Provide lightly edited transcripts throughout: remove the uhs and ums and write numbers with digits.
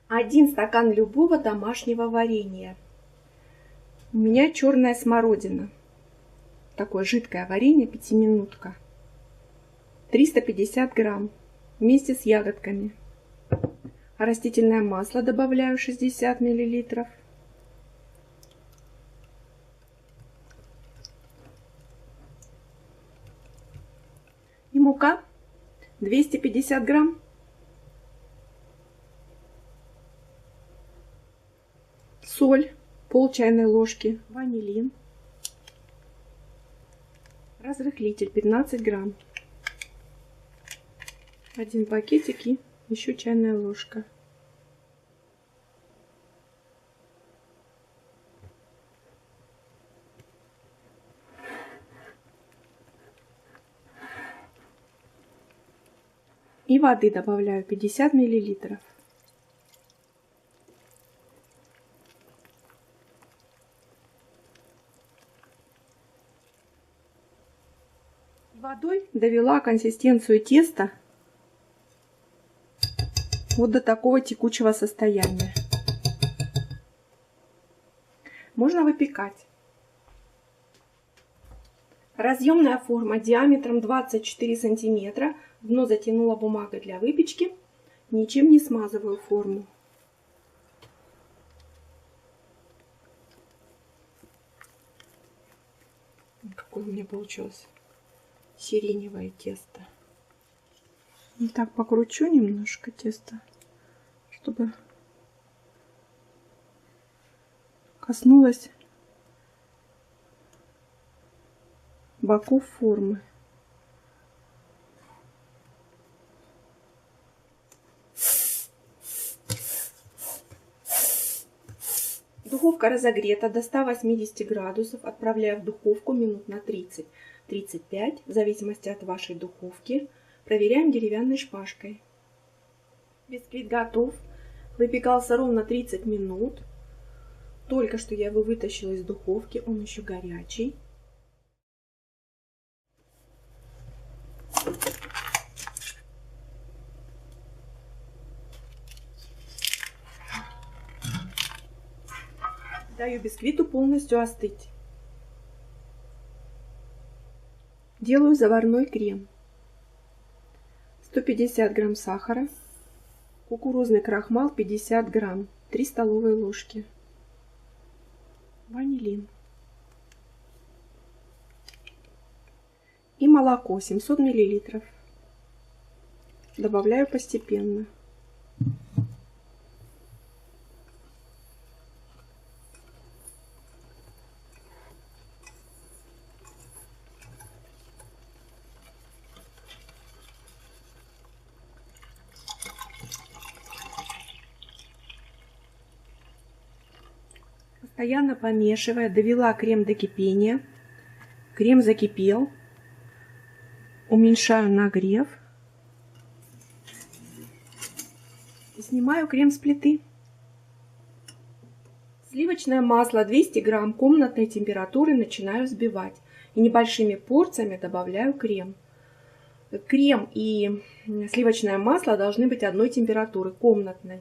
1 стакан любого домашнего варенья. У меня черная смородина. Такое жидкое варенье, 5-минутка. 350 грамм вместе с ягодками. Растительное масло добавляю 60 миллилитров. И мука 250 грамм. Соль пол чайной ложки. Ванилин. Разрыхлитель 15 грамм. 1 пакетик и еще чайная ложка. И воды добавляю 50 миллилитров. Водой довела консистенцию теста вот до такого текучего состояния. Можно выпекать. Разъемная форма диаметром 24 сантиметра. Дно затянула бумагой для выпечки. Ничем не смазываю форму. Какое у меня получилось сиреневое тесто. И так покручу немножко тесто, чтобы коснулось боков формы. Духовка разогрета до 180 градусов. Отправляю в духовку минут на 30-35, в зависимости от вашей духовки. Проверяем деревянной шпажкой. Бисквит готов. Выпекался ровно 30 минут. Только что я его вытащила из духовки, он еще горячий. Даю бисквиту полностью остыть. Делаю заварной крем. 150 грамм сахара, кукурузный крахмал 50 грамм, 3 столовые ложки, ванилин и молоко 700 миллилитров. Добавляю постепенно. Постоянно помешивая, довела крем до кипения. Крем закипел. Уменьшаю нагрев. И снимаю крем с плиты. Сливочное масло 200 грамм комнатной температуры начинаю взбивать. И небольшими порциями добавляю крем. Крем и сливочное масло должны быть одной температуры, комнатной.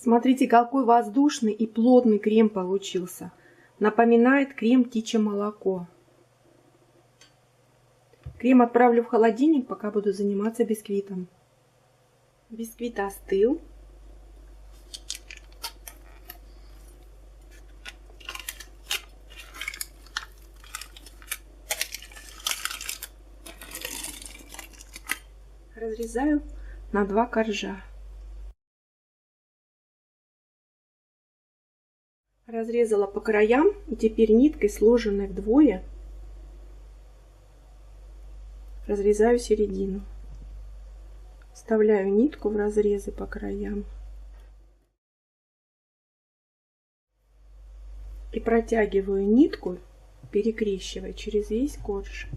Смотрите, какой воздушный и плотный крем получился. Напоминает крем птичье молоко. Крем отправлю в холодильник, пока буду заниматься бисквитом. Бисквит остыл. Разрезаю на 2 коржа. Разрезала по краям и теперь ниткой, сложенной вдвое, разрезаю середину. Вставляю нитку в разрезы по краям. И протягиваю нитку, перекрещивая через весь корж.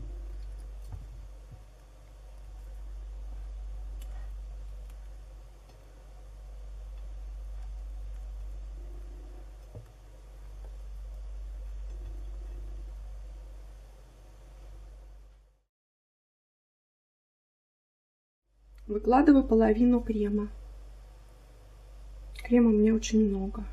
Выкладываю половину крема. Крема у меня очень много.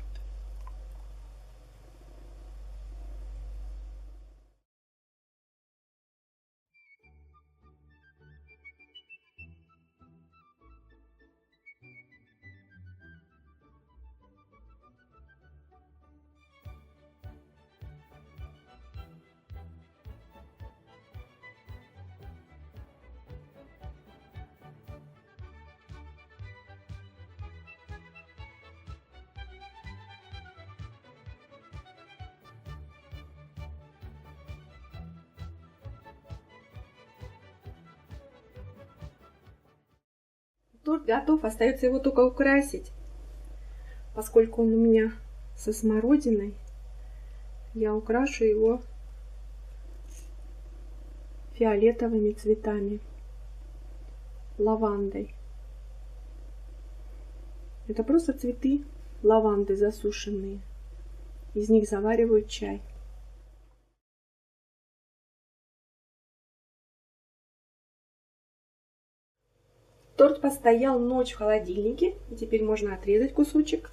Торт готов, остается его только украсить. Поскольку он у меня со смородиной, я украшу его фиолетовыми цветами, лавандой. Это просто цветы лаванды засушенные. Из них заваривают чай. Торт постоял ночь в холодильнике, и теперь можно отрезать кусочек